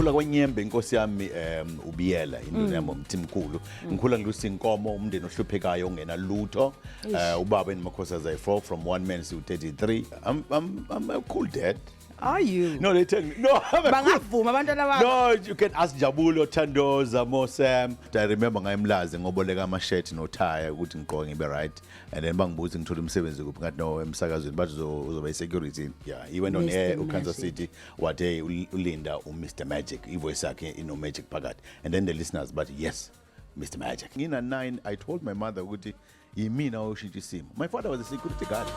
Ngikhula kwenyembe inkosi yami ubiyela induna yami umthimkhulu. Ngikhula ngilusa inkomo umndeni ohluphekayo ongena lutho. Ubaba eNimakhosazana ayi-4 from 1 man to 33. I'm a cool dad. Are you? No, they tell me. No, Bangavuma abantwana bakho. no, you can ask Jabulo, Tandoza, Mosam. I remember ngayimlazi ngoboleka ama-shirt no-tie ukuthi ngigqoke ngibe right. And then bangibuza ngithola umsebenzi kuphi ngathi no emsakazweni but uzoba security. Yeah, he went on Mr. air Magic. Kansas City what day ulinda Mr. Magic. Ivoice yakhe ino magic phakathi. And then the listeners but yes, Mr. Magic. Ngina 9 I told my mother ukuthi yimina oshintsha isimo. My father was a security guard.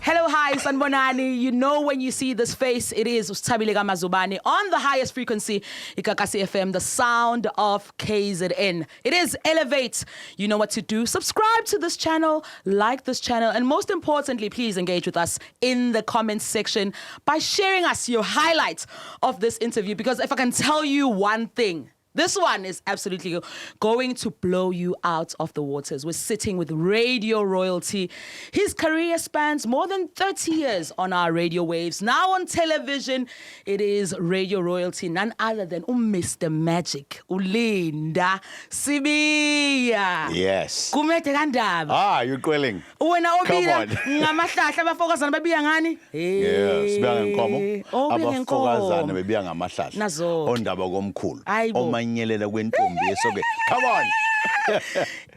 Hello, hi, Sanbonani. You know when you see this face, it is Ustabile Mazubani on the highest frequency, Ikakasi FM, the sound of KZN. It is Elevate. You know what to do. Subscribe to this channel, like this channel, and most importantly, please engage with us in the comments section by sharing us your highlights of this interview. Because if I can tell you one thing, this one is absolutely going to blow you out of the waters. We're sitting with radio royalty. His career spans more than 30 years on our radio waves. Now on television, it is radio royalty, none other than Mr. Magic, Ulinda Sibiya. Yes. Kumete kandaba. Ah, you're quelling. Wena obila on. ngamahlahla abafokazana babiya ngani? Yeah, sibiya ngenkomo. Abafokazana Nazo. bebiya ngamahlahla. Ondaba komkhulu. Ayibo. Omanyelela kwentombi yesoke. Come on.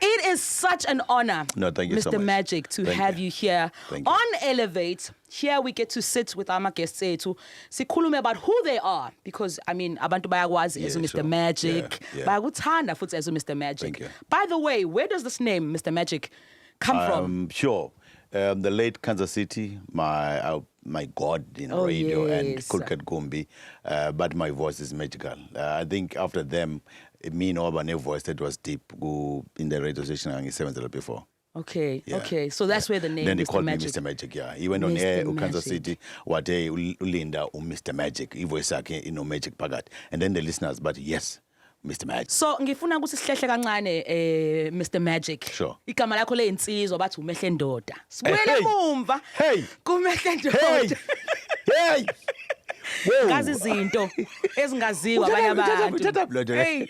It is such an honor, No, thank you Mr. so much. Magic, to Thank have you. you here Thank you. on Elevate. Here we get to sit with our guests to sikhulume about who they are, because I mean abantu bayakwazi as Yeah, Mr. sure. Magic, Yeah. bayakuthanda futhi as Mr. Magic. Thank you. By the way, where does this name Mr. Magic come from? Sure. The late Kansas City, my God in Oh, radio and yes. Kulkat Gumbi, but my voice is magical. I think after them, me no a voice that was deep in the radio station I seventh before. Okay, Yeah. okay. So that's where the name Then they Mr. called Magic. me Mr. Magic, yeah. He went on Mr. air Kansas Magic. City what day ulinda Mr. Magic. Ivoice yakhe ino magic phakathi. And then the listeners but yes, Mr. Magic. So ngifuna ukuthi sihlehle kancane Mr. Magic. Sure. Igama lakho leyinsizwa bathi umehle ndoda. Sibuyele Hey. emumva. Hey. Kumehle ndoda. Hey! Hey! Whoa. Kazi izinto ezingaziwa abanye Uthatha abantu. blood, Hey,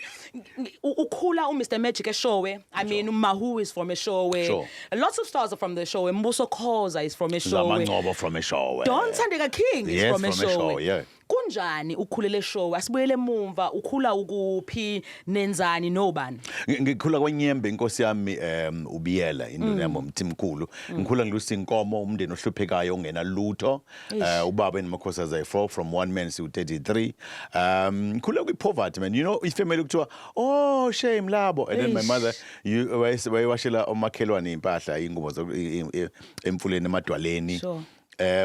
ukhula Mr. Magic eShowe. I mean Mahu is from eShowe. Sure. Lots of stars are from the Showe. Mbuso Khoza is from eShowe. Zamangcobo from a show. Don Thandeka King is Yes, from from eShowe. eShowe, yeah. Kunjani ukhulele eShowe? Asibuyele emumva, ukhula ukuphi nenzani nobani? Ngikhula kwenyembe inkosi yami ubiyela induna yami umthimkhulu. Ngikhula ngilusa inkomo umndeni ohluphekayo ongena lutho. Ubaba eNimakhosazana ayi-4 from 1 man to 33. Ngikhula kwi-poverty man. You know ifamily kuthiwa oh shame labo and then my mother wayewashela omakhelwane impahla ingubo emfuleni emadwaleni. Sure.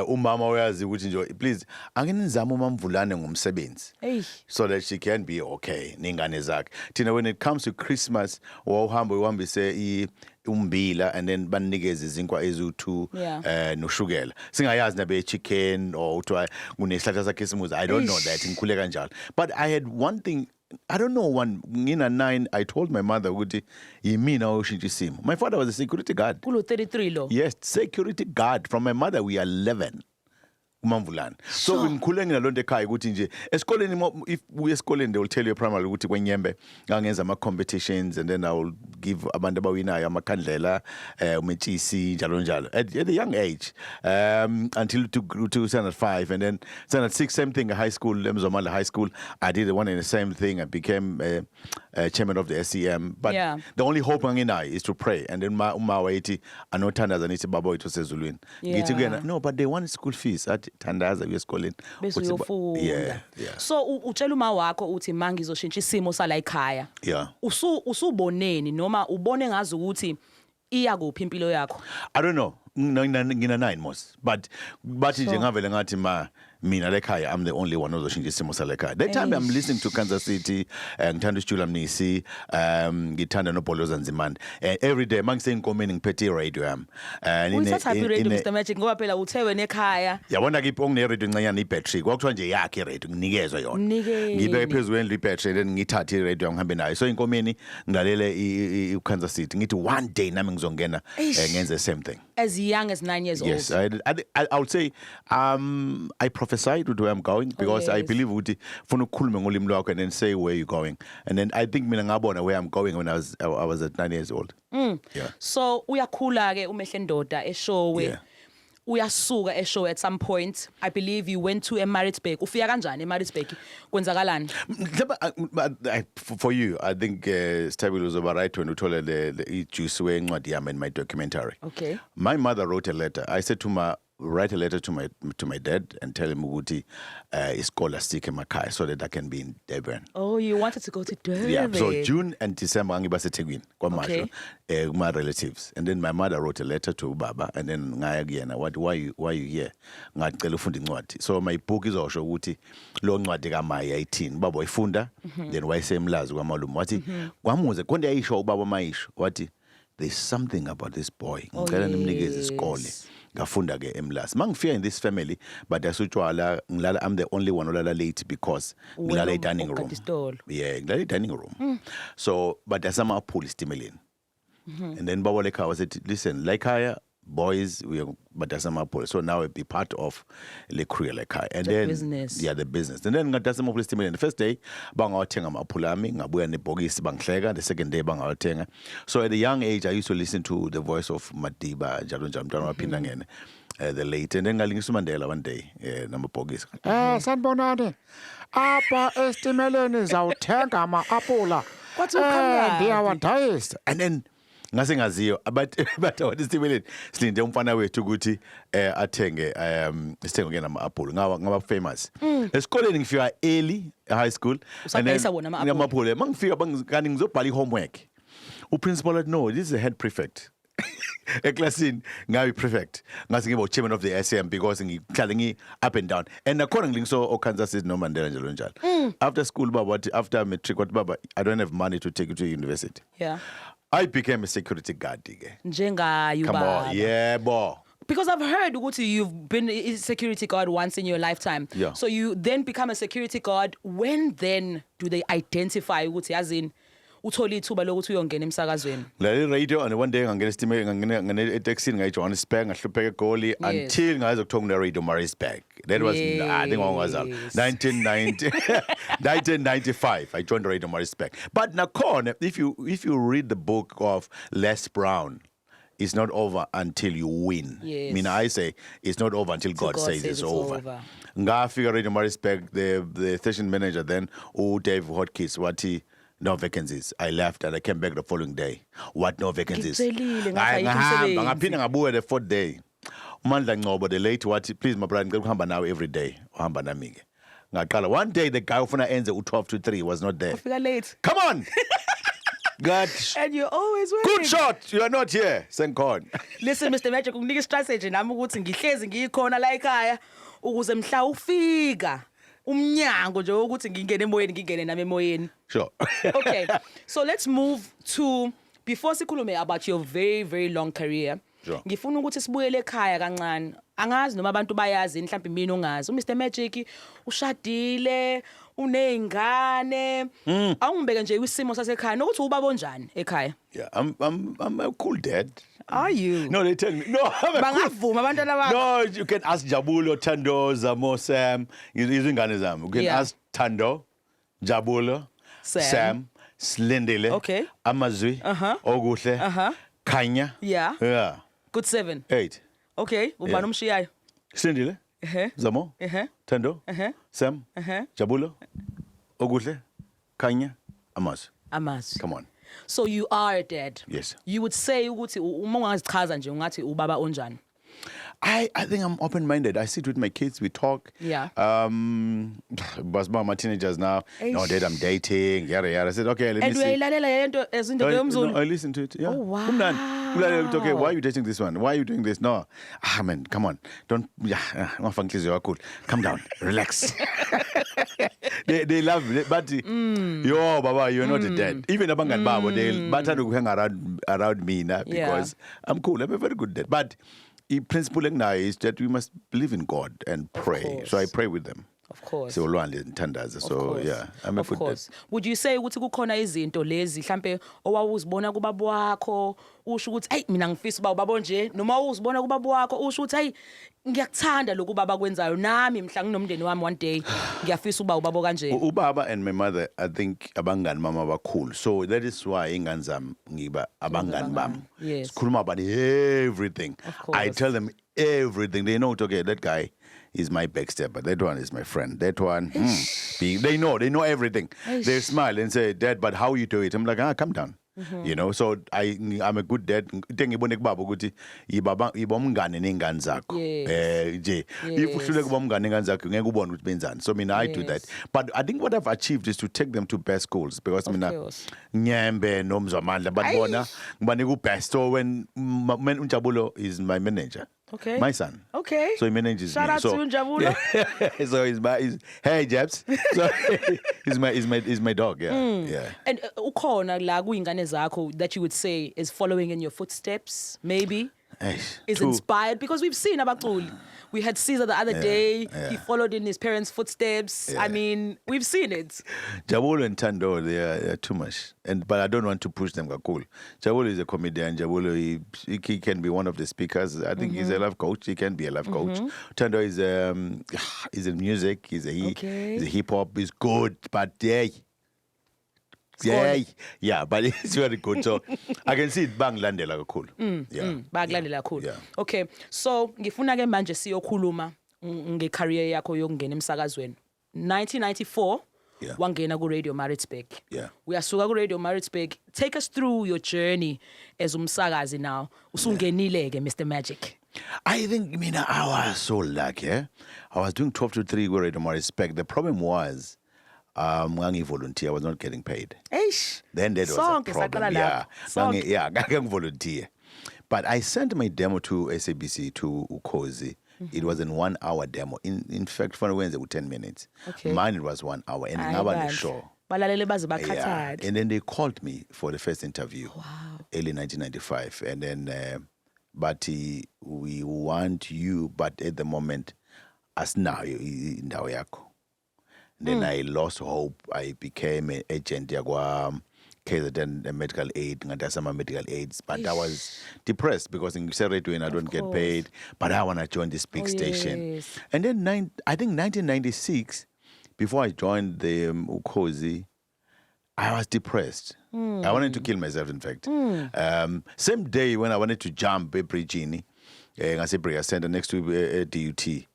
Umama uyazi ukuthi nje please angenizama umamvulane ngomsebenzi Hey. so that she can be okay nengane zakhe. Thina when it comes to Christmas wawuhamba uhambise umbila and then banikeze izinkwa ezu2 Yeah. noshukela singayazi nabe chicken or uthiwa kunehlahla sakhe esimuzi. I don't know that ngikhule kanjalo but I had one thing I don't know when ngina 9 I told my mother ukuthi yimina oshintsha isimo. My father was a security guard. Kulo 33 lo. Yes, security guard. From my mother, we are 11. Umamvulana. So Sure. ngikhule nginalonto ekhaya ukuthi nje esikoleni if we esikoleni they will tell you primary ukuthi kwenyembe ngangenza ama competitions and then I will give abantu abawinayo amakhandlela umetshisi njalo njalo at a young age until to standard 5 and then standard 6 same thing at high school Mzomala High School I did one and the same thing I became chairman of the SEM but Yeah. the only hope nginayo is to pray and then uma wayithi anothandaza nithi baba wethu sezulwini ngithi kuyena no but they want school fees at thandaza uyesikoleni Bese uyofunda. yeah So utshela uma wakho uthi mangizoshintsha isimo sala ekhaya. yeah Usuboneni noma ubone ngazi ukuthi iya kuphi impilo yakho? I don't know ngina 9 mos but nje ngavele ngathi mina lekhaya I'm the only one ozoshintsha isimo salekhaya. That time I'm listening to Kansas City ngithanda uStula Mnisi ngithanda noBholoza Nzimande every day mangiseyinkomeni ngiphethe iradio yami Uyithatha phi radio Mr. Magic ngoba phela uthewe nekhaya. yabona kiphi ongine-radio encenyana ibattery kwakuthiwa nje yakhe iradio nginikezwe yona Mnikeni. ngibeke phezulu kwendlu ibattery then ngithathe iradio ngihambe nayo so inkomeni ngilalele uKansas City ngithi one day nami ngizongena ngenze the same thing. as young as 9 years Yes, old. I would say I prophesied with where I'm going because I yes. believe ukuthi funa ukukhuluma ngolimi lwakho and then say where you're going. And then I think mina ngabona where I'm going when I was at 9 years old. Yeah. So uyakhula ke umehle ndoda eshowe. Yeah. Uyasuka eshowe at some point. I believe you went to eMaritzburg. Ufika kanjani eMaritzburg? Kwenzakalani? For you, I think Stabile was about right when we told her the juice way in my documentary. Okay. My mother wrote a letter. I said to write a letter to my dad and tell him ukuthi isikole sike emakhaya so that I can be in Durban. Oh, you wanted to go to Durban. Yeah, so June and December ngiba seThekwini kwaMasho Okay. my relatives, and then my mother wrote a letter to Baba, and then ngaya kuyena what why you here ngacela ufunda incwadi. So my book izosho ukuthi lo ncwadi kaMaya 18 baba wayifunda then wayesemlazi kwaMalume wathi kwamuze konke ayisho ubaba mayisho wathi there's something about this boy ngicela nimnikeze isikole ngafunda ke eMlazi mangifika in this family but asutshwala ngilala I'm the only one olala late because ngilala dining room. Yeah, ngilala dining room. So but asama police timeleni. And then baba lekha said listen like higher boys we are but asama police so now it be part of le crew like high and then business. Yeah, the business. And then ngadasama police timeleni the first day bangawathenga amaphula ami ngabuya nebhokisi bangihleka the second day bangawathenga. So at a young age I used to listen to the voice of Madiba njalo njalo mntwana waphinda ngene the late and then ngalingisa uMandela one day namabhokisi sanibonani apha estimeleni zawuthenga ama-apula ndiyawadayisa. and then ngase ngaziyo but what isitimeleni silinde umfana wethu ukuthi athenge isithengo ke nama-apple ngaba famous esikoleni ngifika early high school Usadayisa wona ama-apple? ngama-apple mangifika kanti ngizobhala i-homework uprincipal wathi no this is a head prefect eklasini ngabe prefect ngase ngibe chairman of the SM because ngihlale up and down and nakhona ngilingiso oKansas City noMandela njalo njalo after school baba wathi after matric wathi baba I don't have money to take you to university. Yeah. I became a security guard ke. Njenga you Come on, yeah, boy. Because I've heard ukuthi you've been a security guard once in your lifetime. Yeah. So you then become a security guard. When then do they identify ukuthi yazini uthola ithuba lokuthi uyongena emsakazweni? La radio and one day ngangena estimate ngangena eTaxini ngayi Johannesburg ngahlupheka eGoli until ngaze kuthiwa kuna Radio Maritzburg. That was I think ngwazalwa 1995 I joined Radio Maritzburg. But nakhona if you read the book of Les Brown it's not over until you win. Yes. I mean, I say it's not over until God says it's over. Ngafika Radio Maritzburg, the station manager then, Dave Hotkiss, what he no vacancies. I left and I came back the following day. What no vacancies? Ngaphinda ngabuya the fourth day. Umandla Ngcobo the late what please my brother ngicela ukuhamba now every day. Uhamba nami ke. Ngaqala one day the guy ufuna enze u12 to 3 was not there. Ufika late. Come on. God. And you're always waiting. Good shot. You are not here. Senkon. Listen Mr. Magic unginika strategy nami ukuthi ngihlezi ngikhona la ekhaya ukuze mhla ufika umnyango nje ukuthi ngingene emoyeni ngingene nami emoyeni. Sure. Okay. So let's move to before sikhulume about your very very long career. Sure. Ngifuna ukuthi sibuyele ekhaya kancane. Angazi noma abantu bayazi mhlawumbe mina ungazi. Mr. Magic ushadile, unezingane. Awungibeke nje isimo sasekhaya nokuthi ubaba onjani ekhaya. Yeah, I'm a cool dad. Are you? No, they tell me. No, Bangavuma abantwana bakho. No, you can ask Jabulo, Tando, Zamo, Sam. Izingane zami. You can ask Tando, Jabulo, Sam, Slendele, Okay. Amazwi, Oguhle, Kanya. Yeah. Yeah. Good 7. 8. Okay, ubani umshiyayo? Slendele, Zamo, Tando, Sam, Jabulo, Oguhle, Kanya, Amazwi. Amazi. Come on. So you are a dad. Yes. You would say ukuthi uma ungazichaza nje ungathi ubaba onjani. I think I'm open-minded. I sit with my kids, we talk. Yeah. But my teenagers now, no, dad, I'm dating, yada yada. I said, okay, let me And see. uyayilalela yento ezinto yomzulu. No, I listen to it. Yeah. Oh, wow. Okay, why are you dating this one? Why are you doing this? No. Man, come on. Don't, calm down. Relax. they love me. But, yo, Baba, you're not a dad. Even abangani babo, they hang around me now because I'm cool. I'm a very good dad. But the principle now is that we must believe in God and pray. So I pray with them. Of course. Siwolwandle Nthandaza. So yeah, I'm a of good course. Would you say ukuthi kukhona izinto lezi mhlambe owawuzibona kubaba wakho usho ukuthi hey mina ngifisa uba ubaba nje noma uzibona kubaba wakho usho ukuthi hey ngiyakuthanda lokhu baba kwenzayo nami mhla nginomndeni wami one day ngiyafisa uba ubaba kanje. Ubaba and my mother, I think abangani mama bakhulu. So that is why ingane zami ngiba abangani bami. Yes. Sikhuluma about everything. Of I course. tell them everything. They know, okay, that guy is my backstabber. That one is my friend. That one, they know everything. They smile and say, Dad, but how you do it? I'm like, calm down. You know, so I'm a good dad. Ngibone kubaba ukuthi ibomngane nengane zakho. Nje if uhlule kubomngane nengane zakho ngeke ubone ukuthi benzani. So I do that. But I think what I've achieved is to take them to best schools because Nyembe nomzwamandla but bona ngibane ku best. So when Unjabulo is my manager. Okay. My son. Okay. So he manages Shout me. out to Unjabulo. So he's hey Jebs. So he's my dog, yeah. And ukhona la kuyingane zakho that you would say is following in your footsteps maybe is inspired because we've seen abaculi. We had Caesar the other day. He followed in his parents' footsteps. I mean, we've seen it. Jabulo and Tando, they are too much. But I don't want to push them. Cool. Jabulo is a comedian. Jabulo, he can be one of the speakers. I think he's a life coach. He can be a life coach. Tando is in music. He's a hip hop. He's good, but yeah, but it's very good. So I can see it bangilandela kakhulu. Bakulandela kakhulu. Yeah. Okay. So ngifuna ke manje siyokhuluma ngecareer yakho yokungena emsakazweni. 1994 wangena ku Radio Maritzburg. Yeah. Uyasuka ku Radio Maritzburg. Take us through your journey as umsakazi now. Usungenile ke Mr Magic. I think I was so lucky. I was doing 12 to 3 with Radio Maritzburg. The problem was volunteer, I was not getting paid. Eish. Then that was a problem. I volunteer. But I sent my demo to SABC to Ukhozi. It was in 1 hour demo. In fact, for Wednesday, with 10 minutes. Okay. Mine it was 1 hour, and I was on the show. And then they called me for the first interview. Wow. Early 1995, and then, but we want you, but at the moment, as now in Dawayako. Then I lost hope. I became an agent yakwa KZN medical aid, ngadasama medical aids. But I was depressed because in Seretwin I don't get paid. But I want to join this big station. Yes. And then I think 1996, before I joined the Ukhozi, I was depressed. I wanted to kill myself, in fact. Same day when I wanted to jump Bridgini, Ngase Center next to DUT.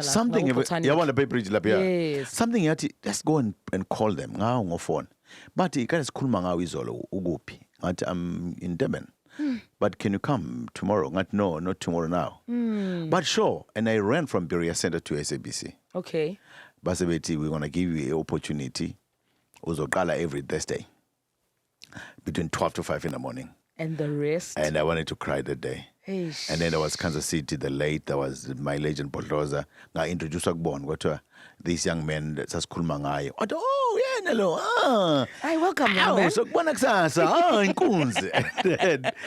Something yabona the bridge lapha. Yes. Something yathi let's go and call them ngawo ngofone. But ikade sikhuluma ngawo izolo ukuphi. Ngathi I'm in Durban. But can you come tomorrow? Ngathi no, not tomorrow now. But sure, and I ran from Berea Center to SABC. Okay. Basebethi, we're going to give you an opportunity. Uzoqala every Thursday between 12 to 5 in the morning. And the rest. And I wanted to cry that day. Eish. And then there was Kansas City, the late, there was my legend Bodloza. I introduced Akbon, got to this young man that's Kulmangai. Oh, yeah, hello. Hi, welcome, young man. So in Kunz.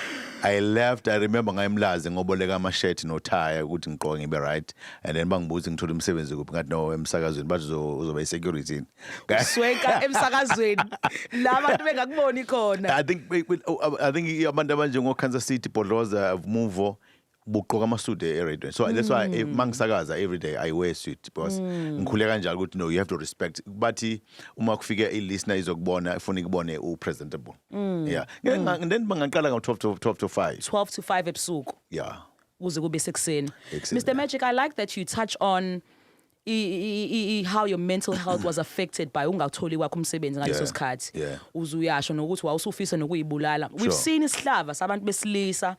I left. I remember I'm lazing ngoboleka ama-shirt no tie ukuthi ngigqoke ngibe right. And then bangibuza ngithola umsebenzi kuphi ngathi no emsakazweni bathi uzoba i-security. Sweka emsakazweni. La bantu bengakuboni khona. I think abantu abanjengo Kansas City, Bodloza, Muvo bugqoka amasuit e-radio. So that's why mangisakaza every day I wear a suit because ngikhule kanjalo ukuthi no, you have to respect. Bathi uma kufika i-listener izokubona ifuna ikubone u-presentable. Yeah. And then bangaqala ngo-12 to 5. 12 to 5 ebusuku. Yeah. Kuze kube sekuseni. Ekuseni, Mr. Magic, I like that you touch on how your mental health was affected by ungatholi kwakho umsebenzi ngaleso sikhathi. Yeah. Uzuyasho nokuthi wawusufisa nokuyibulala. We've Sure. seen isihlava sabantu besilisa.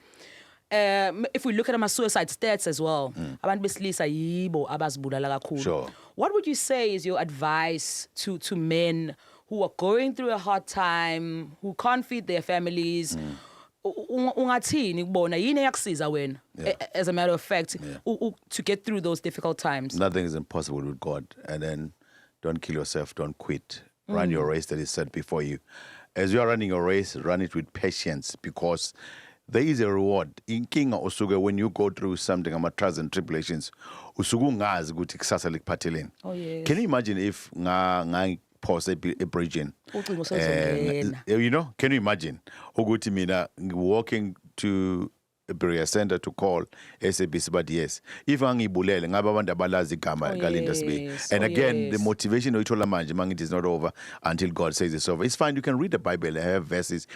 If we look at my suicide stats as well, abantu besilisa yibo abazibulala kakhulu. Sure. What would you say is your advice to men who are going through a hard time, who can't feed their families? Ungathini kubona yini eyakusiza wena as a matter of fact to get through those difficult times? Nothing is impossible with God. And then don't kill yourself, don't quit. Run your race that is set before you. As you are running your race, run it with patience because there is a reward. Inkinga usuke when you go through something ama-trials and tribulations, usuke ungazi ukuthi kusasa likuphatheleni. Oh, yes. Can you imagine if pause a bridging? Ucingo usezongena. You know, can you imagine? Ukuthi mina walking to a Berea Center to call SABC, but yes, if angibulele ngaba abantu abalazi igama kaLinda Sibi. yes, And oh, again, the yes. motivation oyithola manje it is not over until God says it's over. It's fine, you can read the Bible, I have verses.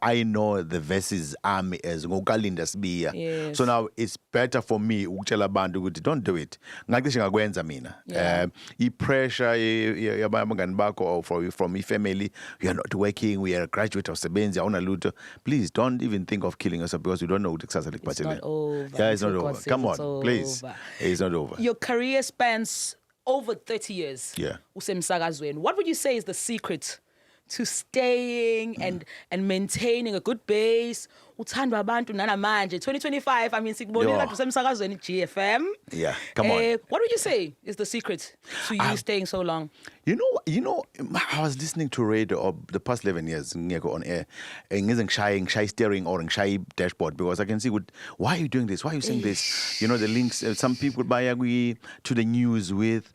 I know the verses army as ngokaLinda Sibi. Yes. So now it's better for me ukutshela abantu ukuthi don't do it. Ngacishe ngakwenza mina. Yeah. I-pressure yabangani bakho or from family, you are not working, we are a graduate of Sebenzi, awuna lutho. Please don't even think of killing yourself because you don't know what It's not over. Yeah, it's not until God over. says Come it's on, please. over. It's not over. Your career spans over 30 years. Yeah. Usemsakazweni. What would you say is the secret to staying and maintaining a good base? Uthandwa abantu nanamanje 2025, sikubonile Yo. kade usemsakazweni GFM. Yeah, come on. What would you say is the secret to you staying so long? You know, I was listening to radio the past 11 years ngiyeko on air. Ngize ngishaye steering or ngishaye dashboard because I can see why are you doing this? Why are you saying this? You know, the links, some people buy to the news with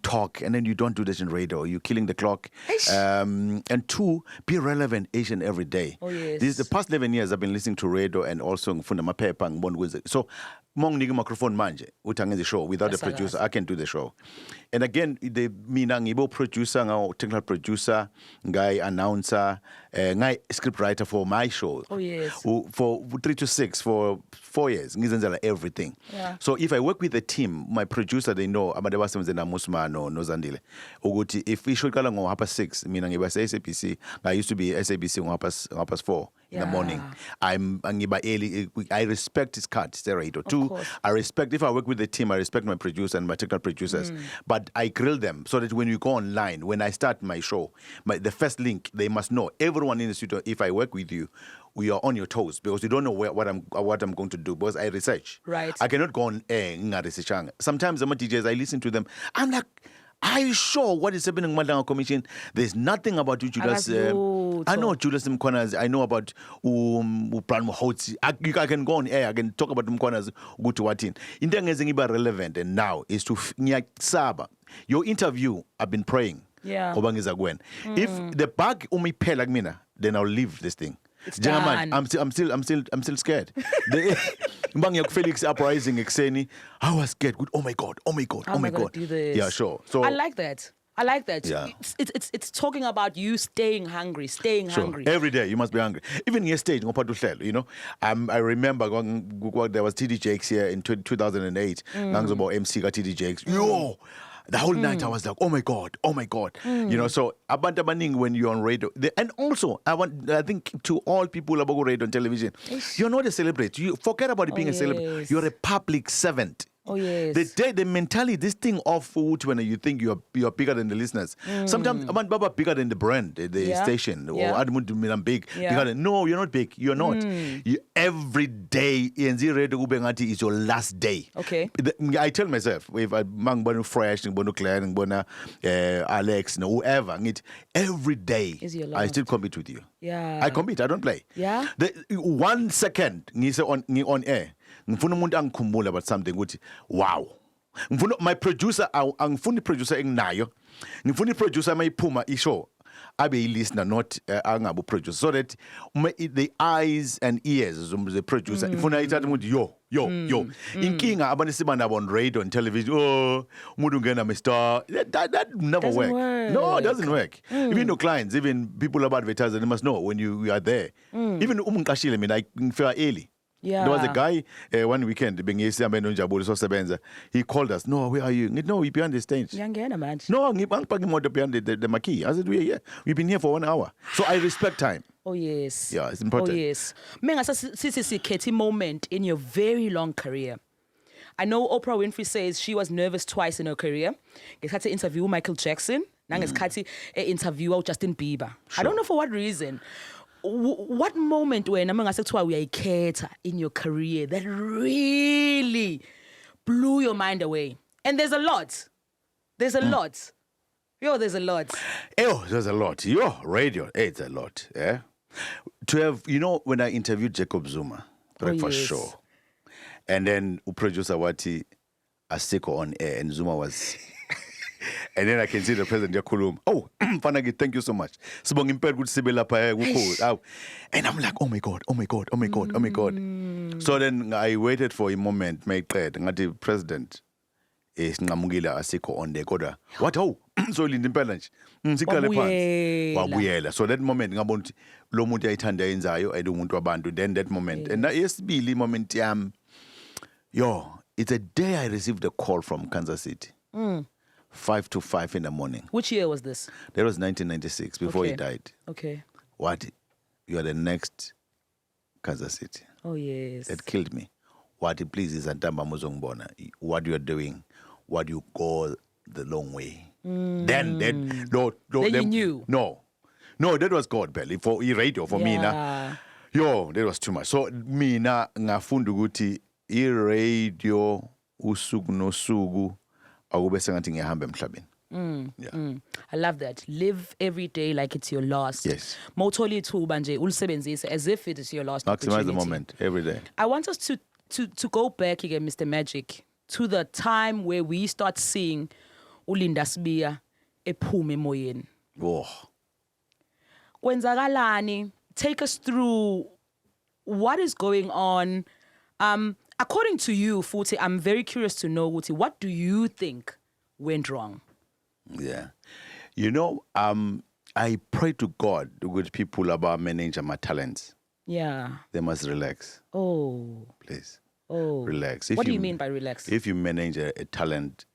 talk and then you don't do this in radio. You're killing the clock. And two, be relevant each and every day. Oh, yes. The past 11 years I've been listening to radio and also ngifunda amaphepha ngibona ukuthi so monginika microphone manje uthi angenze show without a producer I can do the show. And again mina ngibo producer ngawo technical producer guy announcer guy script writer for my show. Oh, yes. For 3 to 6 for 4 years ngizenzela everything. Yeah. So if I work with the team, my producer they know abantu abasebenza naMusmano noZandile ukuthi if isho iqala ngo 6:30 mina ngiba SABC. I used to be SABC ngo 4 in the morning. Ngiba early. I respect his cut, it's radio. Two, I respect, if I work with the team, I respect my producer and my technical producers. But I grill them so that when we go online, when I start my show, the first link, they must know, everyone in the studio, if I work with you, we are on your toes because you don't know what I'm going to do because I research. Right. I cannot go on air. Sometimes I'm a DJs, I listen to them. I'm like, are you sure what is happening in Madanga Commission? There's nothing about you, Julius. I know Julius Mkwanas. I know about Upran Mohotsi. I can go on air. I can talk about Mkwanas. Go to what in. Intengezing relevant and now is to Saba. Your interview, I've been praying. Yeah. If the bag umipela mina, then I'll leave this thing. It's done. I'm still scared. Mbang Felix uprising ekseni. I was scared. Oh my God. Do this. Yeah, sure. So I like that. Yeah. It's talking about you staying hungry, hungry. Every day you must be hungry. Even your stage, you know. I remember there was TD Jakes here in 2008. About MC got TD Jakes. Yo. The whole night I was like, oh my God. You know, so abantu abaningi when you're on radio. And also, I think to all people about radio and television, you're not a celebrity. You forget about being a celebrity. You're a public servant. Oh, yes. The mentality, this thing of food when you think you're bigger than the listeners. Sometimes I'm Baba bigger than the brand, the station, or I'm big. No, you're not big. You're not. Every day ENZ Radio Ubengati is your last day. Okay. I tell myself, if I mang fresh, Claire, Alex, whoever, every day is your I last. still compete with you. Yeah. I compete. I don't play. Yeah. 1 second on air. Ngifuna umuntu angikhumbule about something ukuthi wow. Ngifuna my producer angifuni producer enginayo. Ngifuni producer mayiphuma ishow abe listener not angabu producer so that the eyes and ears of the producer ifuna ithathe ukuthi yo inkinga abantu siba nabo on radio and television umuntu ungena Mr. that never Doesn't work. work. No, it doesn't work. Even the clients, even people about advertisers, they must know when you are there. Even umqashile mina ngifika early. Yeah. There was a guy one weekend, he called us. No, where are you? No, we're behind the stage. Yangena manje. No, I'm behind the marquee. I said, we're here. We've been here for 1 hour. So I respect time. Oh, yes. Yeah, it's important. Oh, yes. Menga sithi moment in your very long career. I know Oprah Winfrey says she was nervous twice in her career. Ngesikhathi interview Michael Jackson, nangesikhathi interview Justin Bieber. I don't know for what reason. What moment when uyayikhetha in your career that really blew your mind away? And there's a lot. There's a lot. There's a lot. There's a lot. Radio, it's a lot. Yeah. to have, you know, when I interviewed Jacob Zuma, breakfast yes. show, and then producer Wati Asiko on air, and Zuma was. And then I can see the president yakhuluma. Oh, Fanagi, thank you so much. Sibonga impela ukuthi sibe lapha kukhulu. And I'm like, oh my God, oh my God, oh my God, oh my God. So then I waited for a moment, mayiqeda ngathi president sinqamukile asikho on there kodwa. What oh? So linda impela nje. Siqale phansi. Wabuyela. So that moment ngabona ukuthi lo muntu ayithanda yenzayo and umuntu wabantu. Then that moment. And yesibili moment yami. Yo, it's a day I received a call from Kansas City. 5 to 5 in the morning. Which year was this? That was 1996, before he died. Okay. What? You are the next Kansas City. Oh, yes. That killed me. What? Please, is Antamba Muzongbona. What you are doing, what you call the long way. Then you knew. No, that was God, Belly. For radio, for me, na. Yo, that was too much. So, me na ngafundu guti radio usugu no sugu. I love that. Live every day like it's your last. Yes. Mawuthole ithuba nje ulisebenzise as if it is your last. Maximize the moment every day. I want us to go back again, Mr. Magic, to the time where we start seeing uLinda Sibiya ephume emoyeni. Oh. Kwenzakalani? Take us through what is going on. According to you, Futhi, I'm very curious to know, Futhi, what do you think went wrong? Yeah. You know, I pray to God with people about managing my talents. Yeah. They must relax. Oh. Please. Oh. Relax. What do you mean by relax? If you manage a talent,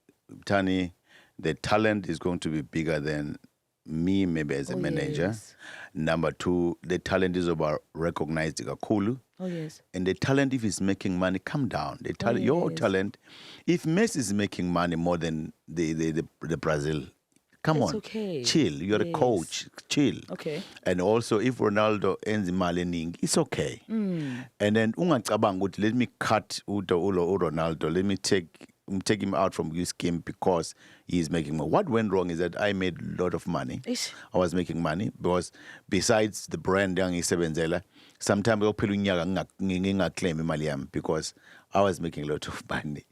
Tani, the talent is going to be bigger than me, maybe as a manager. Yes. Number two, the talent is about recognizing a cool. Oh, yes. And the talent, if it's making money, come down. The talent, your talent, if Messi is making money more than the Brazil, come It's on, okay. chill. You're a coach, chill. Okay. And also, if Ronaldo ends mali it's okay. And then ungacabanga ukuthi let me cut Ronaldo. Let me take him out from this game because he's making money. What went wrong is that I made a lot of money. Ish. I was making money because besides the brand yangisebenzela, sometimes uphela unyaka ngingaclaim imali yami because I was making a lot of money.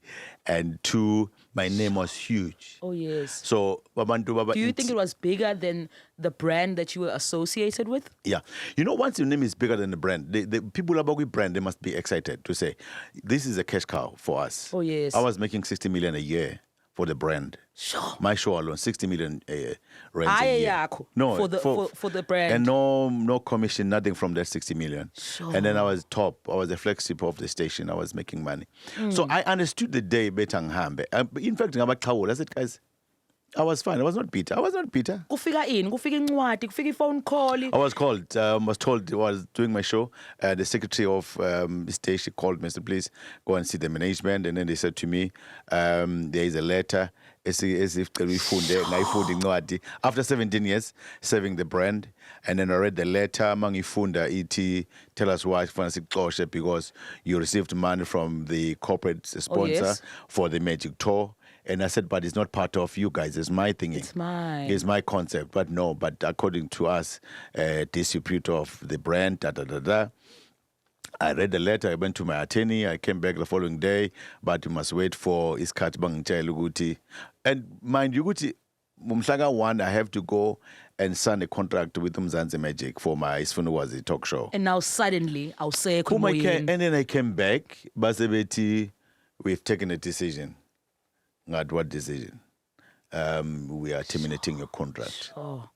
And two, my name was huge. Oh, yes. So do you think it was bigger than the brand that you were associated with? Yeah. You know, once your name is bigger than the brand, the people about the brand, they must be excited to say, this is a cash cow for us. Oh, yes. I was making 60 million a year for the brand. Sure. My show alone, 60 million rent a year. No, for the brand. And no commission, nothing from that 60 million. Sure. And then I was top. I was the flagship of the station. I was making money. So I understood the day betang hambe. In fact, I said, guys, I was fine. I was not bitter. Kufika incwadi, kufika phone call. I was called. Was told I was doing my show. The secretary of the station called me and said, please go and see the management. And then they said to me, there is a letter. As if we found after 17 years serving the brand. And then I read the letter, Mangifunda iti, tell us why because you received money from the corporate sponsor for the Magic Tour. And I said, but it's not part of you guys. It's my thinking. It's mine. It's my concept. But no, but according to us, distributor of the brand, I read the letter. I went to my attorney. I came back the following day, but you must wait for Iskat Bangchai Luguti. And mind you, Mumhlaga 1, I have to go and sign a contract with Mzansi Magic for my Isfunuwazi talk show. And now suddenly, I'll say, and then I came back, Basebeti, we've taken a decision. Not what decision? We are terminating your contract. Oh.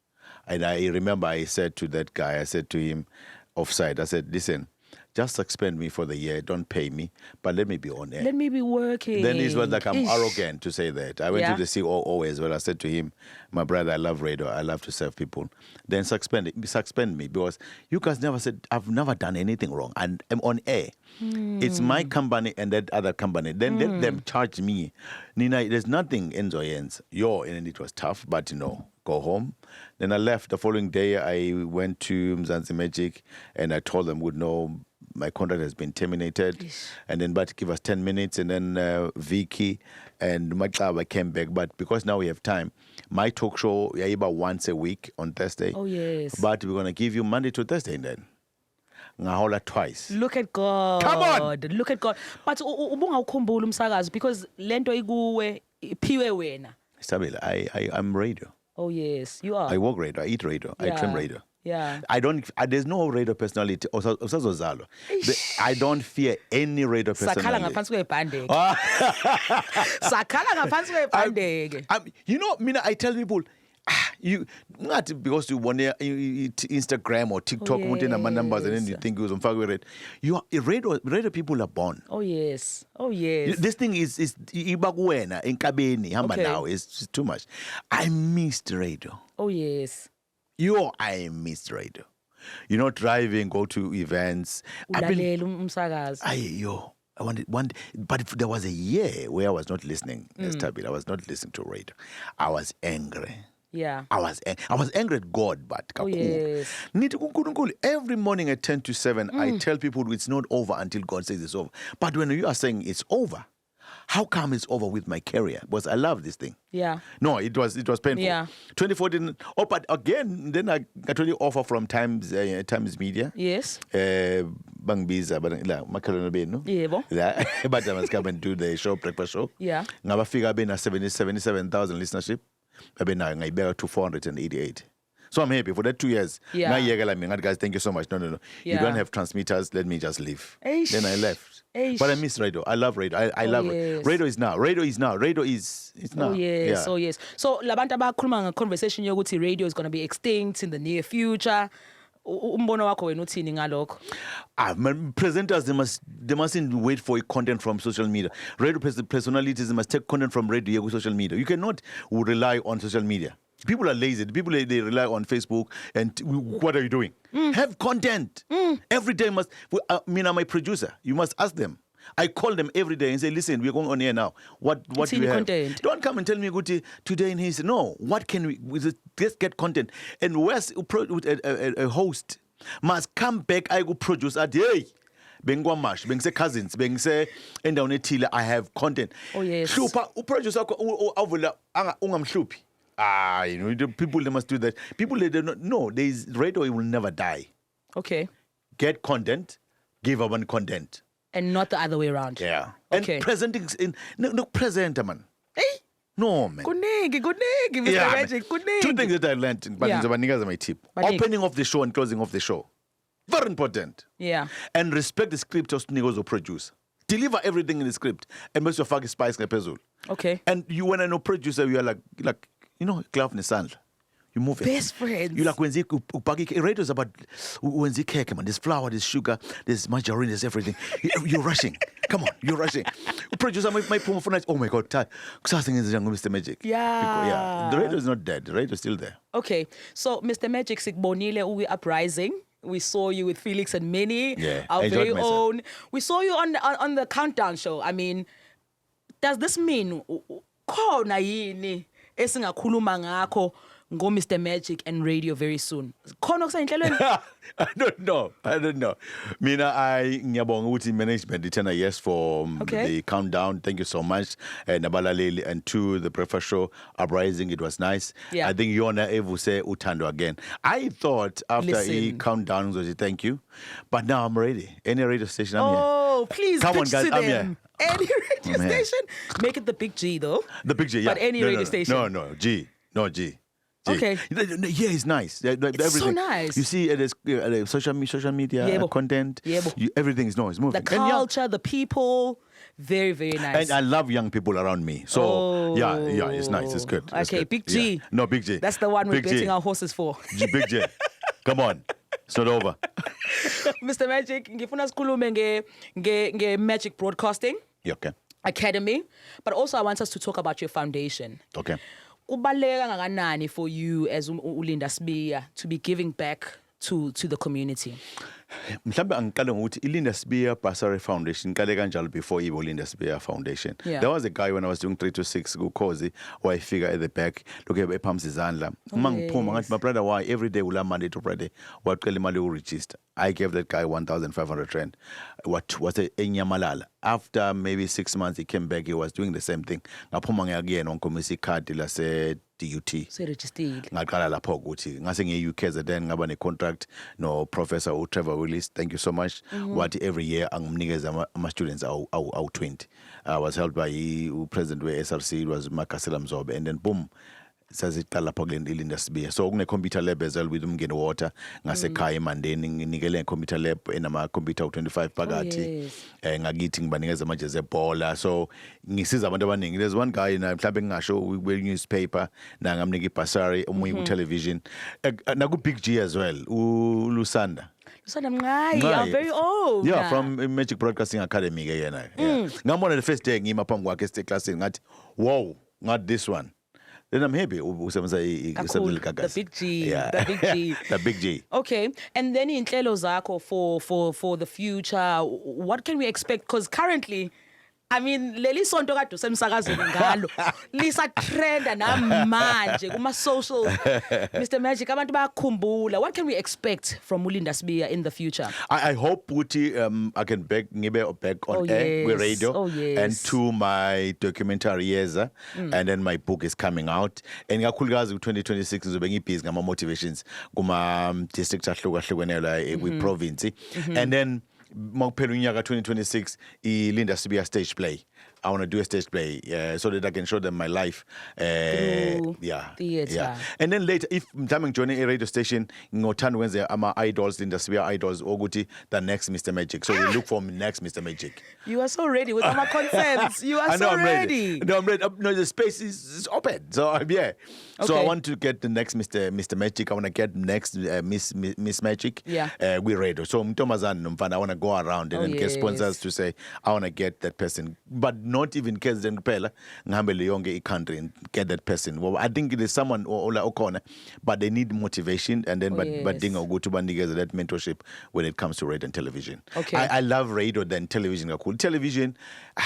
And I remember I said to that guy, I said to him offside, I said, listen, just suspend me for the year, don't pay me, but let me be on air. Let me be working. Then it was like I'm arrogant to say that. I went to the COO as well. I said to him, my brother, I love radio. I love to serve people. Then suspend me because you guys never said, I've never done anything wrong. And I'm on air. It's my company and that other company. Then let them charge me. Nina, there's nothing enjoyance. And it was tough, but go home. Then I left. The following day, I went to Mzansi Magic and I told them, my contract has been terminated. Yes. And then, but give us 10 minutes. And then Vicky and Maklaba came back. But because now we have time, my talk show, about once a week on Thursday. Oh, yes. But we're going to give you Monday to Thursday then. ngahola twice. Look at God. Come on. Look at God. But ubungawukhumbula umsakazo because lento ikuwe iphiwe wena. Stabile, I'm radio. Oh yes, you are. I work radio, I eat radio, I trim radio. Yeah. There's no radio personality. Usazozalo. I don't fear any radio Sakhala personality. ngaphansi kwebhande. Sakhala ngaphansi kwebhande. You know, Mina, I tell people, you not because you want Instagram or TikTok, Oh, my numbers, and then you yes. think you was on fire with it. You are radio people are born. Oh yes. Oh yes. This thing is ibakuwena enkabeni hamba Okay. now. It's too much. I missed radio. Oh yes. I missed radio. You know, driving, go to events. Ulalela umsakazo. I wanted one, but if there was a year where I was not listening, Mm. Stabile, I was not listening to radio. I was angry. Yeah. I was angry at God, but Oh yes. Nithi kuNkulunkulu, every morning at 10 to 7, Mm. I tell people it's not over until God says it's over. But when you are saying it's over, how come it's over with my career? Because I love this thing. Yeah. No, it was painful. Yeah. 2014. Oh, but again, then I got really offer from Times Media. Yes. Bangibiza la makhelwane benu. Yebo. La but I must come and do the show, breakfast show. Yeah. Ngabafika bena 77,000 listenership. Abena ngayibeka to 488. So I'm happy for that 2 years. Yeah. Ngayekela mina guys, thank you so much. No. You Yeah. don't have transmitters, let me just leave. Eish. Then I left. Eish. But I miss radio. I love radio. I love it. yes. Radio is now. It's now. Oh yes, Yeah. oh yes. So labantu abakhuluma nge-conversation yokuthi radio is going to be extinct in the near future. Umbono wakho wena uthini ngalokho? Presenters they mustn't wait for content from social media. Radio personalities they must take content from radio to social media. You cannot rely on social media. People are lazy. People they rely on Facebook. And what are you doing? Have content every day. My producer. You must ask them. I call them every day and say, listen, we're going on here now. What do you have? Content. Don't come and tell me Guti, today in his. No, what can we just get content? And where's a host must come back, I go produce at hey. Bengwa mash, bengse cousins, bengse endaweni ethile I have content. Oh, yes. Hlupha uproducer wakho avula ungamhluphi. The people they must do that. People they do not know there is radio, it will never die. Okay. Get content, give up on content. And not the other way around. Yeah. Okay. And presenting no presenter man. Hey. No man. Kuningi, Mr. Yeah, Magic, kuningi. two things that I learned, but Yeah. ngizobanikeza my tip. Banika. Opening of the show and closing of the show. Very important. Yeah. And respect the script of Nigozo produce. Deliver everything in the script and make your fucking spice ngepezulu. Okay. And you when I know producer, you are like glove nesandla. You move it. Best friends. You like when radio is about when cake, man. There's flour, there's sugar, there's margarine, there's everything. You're rushing. Come on, you're rushing. Producer, my promo for night. Oh my God, Mr. Magic. Yeah. The radio is not dead. The radio is still there. Okay. So, Mr. Magic Sikbonile Uwe Uprising. We saw you with Felix and Minnie, Yeah, our I enjoyed very myself. own. We saw you on the countdown show. I mean, does this mean khona yini esingakhuluma ngakho ngo Mr. Magic and radio very soon? Khona kusayinhlelweni? I don't know. Mina, ngiyabonga ukuthi management itena yes for Okay. the countdown. Thank you so much. Nabalaleli and to the breakfast show Uprising. It was nice. Yeah. I think Yona Evu say Utando again. I thought after Listen. countdown was thank you, but now I'm ready. Any radio station I'm here. Oh, please Come on, pitch guys, to I'm them. Any radio I'm here. station? Make it the big G though. The picture, yeah. But any No, radio no, station. No, G. No, G. Okay. Yeah, it's nice. It's so nice. You see, there's social media Yebo. content. Yebo. Everything is moving. The And young- culture, the people, very, very nice. And I love young people around me. So, yeah, it's nice. It's good. It's Okay, good. Big G. Yeah. No, Big G. That's the one we're Big G. betting our horses for. Big G. Come on. It's not over. Mr. Magic, ngifuna sikhulume nge Magic Broadcasting Yeah, okay. Academy, but also I want us to talk about your foundation. Okay. Kubaluleka kangakanani for you as uLinda Sibiya to be giving back to the community? Mhlambe angikale ngokuthi iLinda Sibiya Bursary Foundation kale kanjalo before ibo Linda Sibiya Foundation. Yeah. There was a guy when I was doing 3 to 6 kuKhozi wayefika at the back look ephamsi izandla. Uma ngiphuma ngathi my brother why every day ula Monday to Friday wacela imali uregister. I gave that guy 1,500 rand. What was a enyamalala. After maybe 6 months he came back he was doing the same thing. Ngaphuma ngiyakuyena onkomisa ikhadi lase DUT. Seregistered. Ngaqala lapho ukuthi ngase ngiye-UKZN ngaba ne-contract no-Professor uTrevor Willis. Thank you so much. Wathi every year angimnikeza ama-students awu-20. I was helped by u-president we-SRC, it was Makasela Mzobe, and then boom, saziqala lapho kule Linda so kune-computer lab as well with Umngeni Water ngasekhaya eMandeni nginikele nge-computer lab enama-computer u-25 phakathi ngakithi ngibanikeza amajezi ebhola so ngisiza abantu abaningi. There's one guy na mhlawumbe ngingasho we-newspaper na ngamnika ibhasari omunye ku-television naku-Big G as well uLusanda. Lusanda Mngai, I'm very old. Yeah, from Magic Broadcasting Academy ke yena. Ngambona the first day ngima phambi kwakhe eseclassini ngathi wow, not this one. Then I'm happy. The Big G. Yeah. The Big G. The Big G. Okay. And then inhlelo zakho for the future, what can we expect? Because currently, I mean, leli sonto kade usemsakazweni ngalo. Lisa trenda namanje kuma social. Mr. Magic, abantu bayakhumbula. What can we expect from Ulinda Sibiya in the future? I hope Uti I can back on air with radio. Oh, yes. And to my documentary Yeza. And then my book is coming out. And ngakhulukazi 2026 ngizobe ngibhizi ngama motivations kuma district ahlukahlukene with province. And then Mawuphela unyaka 2026 Linda Sibiya stage play. I want to do a stage play so that I can show them my life. Through theatre. Yeah. And then later, if I'm joining a radio station, ngothanda wenze ama idols, Linda Sibiya idols, oguthi the next Mr. Magic. So we look for next Mr. Magic. You are so ready with our concepts. You are so ready. No, I'm ready. No, the space is open. So yeah. So I want to get the next Mr. Magic. I want to get next Miss Magic. Yeah. We radio. So Mtomazana Mfana, I want to go around and then get sponsors to say I want to get that person, but not even KZN kuphela ngihambele yonke i-country and get that person. Well, I think there's someone ola okhona, but they need motivation and then but dinga ukuthi banikeze that mentorship when it comes to radio and television. Okay. I love radio than television kakhulu. Television,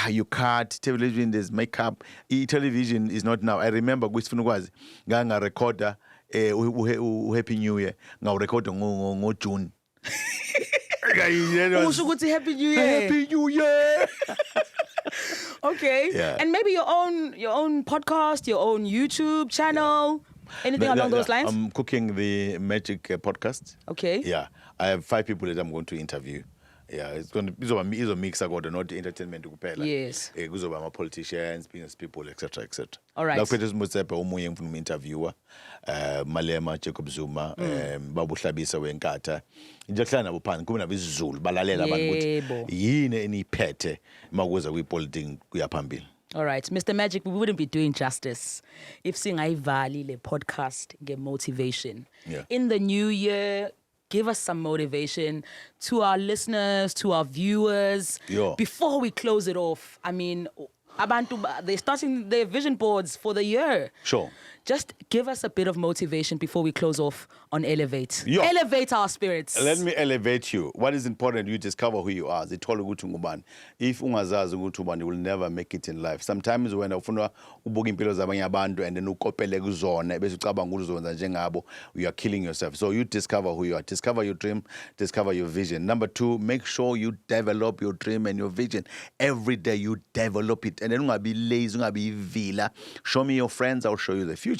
you cut. Television, there's makeup. Television is not now. I remember kusifuna ukwazi nganga recorder Happy New Year ngawurecorda ngo June. Usho ukuthi Happy New Year. Happy New Year. Okay. Yeah. And maybe your own podcast, your own YouTube channel, anything along those lines? I'm cooking the Magic podcast. Okay. Yeah. I have 5 people that I'm going to interview. Yeah, it's going to be a mix about not entertainment kuphela. Yes. Kuzoba ama politicians, business people, etc., etc. All right. La kwethu Motsepe omunye ngifuna interviewer, Malema Jacob Zuma, Babu Hlabisa weNkatha. Nje kuhlala nabo phansi kube nabo isiZulu balalela abantu ukuthi yini eniphethe makuza kwipolitiki kuyaphambili. All right, Mr. Magic, we wouldn't be doing justice if singayivali le podcast nge-motivation. Yeah. In the new year, give us some motivation to our listeners, to our viewers. Yeah. Before we close it off, I mean, abantu, they're starting their vision boards for the year. Sure. Just give us a bit of motivation before we close off on Elevate. Yeah. Elevate our spirits. Let me elevate you. What is important, you discover who you are. Zithole ukuthi ngubani. If ungazazi ukuthi ubani, you will never make it in life. Sometimes when ufuna ubuka impilo zabanye abantu and then ukopele kuzona bese ucabanga ukuzonza njengabo, you are killing yourself. So you discover who you are. Discover your dream, discover your vision. Number 2, make sure you develop your dream and your vision. Every day you develop it. And then ungabi lazy, ungabi vila. Show me your friends, I'll show you the future.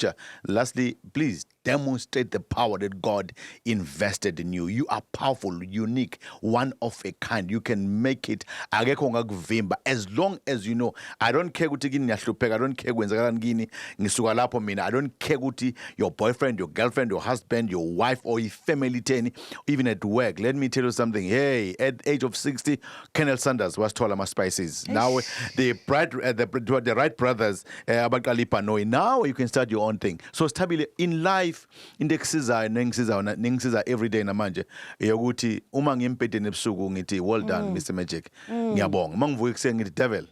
Lastly, please demonstrate the power that God invested in you. You are powerful, unique, one of a kind. You can make it. Akekho ongakuvimba as long as you know. I don't care ukuthi kini ngiyahlupheka. I don't care kwenzakalani kini ngisuka lapho mina. I don't care ukuthi your boyfriend, your girlfriend, your husband, your wife or your family theni, even at work. Let me tell you something. Hey, at the age of 60, Colonel Sanders was told my spices. Now the Wright brothers abaqala ibhanoyi. Now you can start your own thing. So stabile in life. Indexisa nengisiza every day namanje yokuthi uma ngimpedeni ebusuku ngithi well done Mr. Magic ngiyabonga mangivuka ekuseni ngithi devil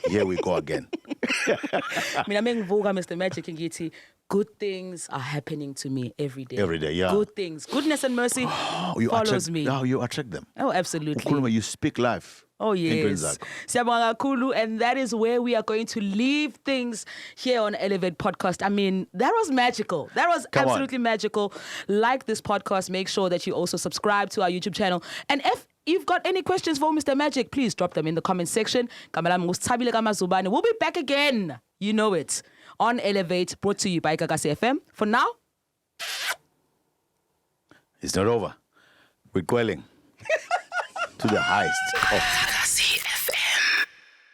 here we go again. Mina mengivuka Mr. Magic ngithi good things are happening to me every day. Every day, yeah. Good things. Goodness and mercy follows me. Oh, you attract them. Oh, absolutely. You speak life. Oh, yes. Siyabonga kakhulu, and that is where we are going to leave things here on Elevate Podcast. I mean, that was magical. That was absolutely magical. Like this podcast, make sure that you also subscribe to our YouTube channel. And if you've got any questions for Mr. Magic, please drop them in the comment section. We'll be back again. You know it. on Elevate, brought to you by Gagasi FM. For now, It's not over. We're quelling to the highest.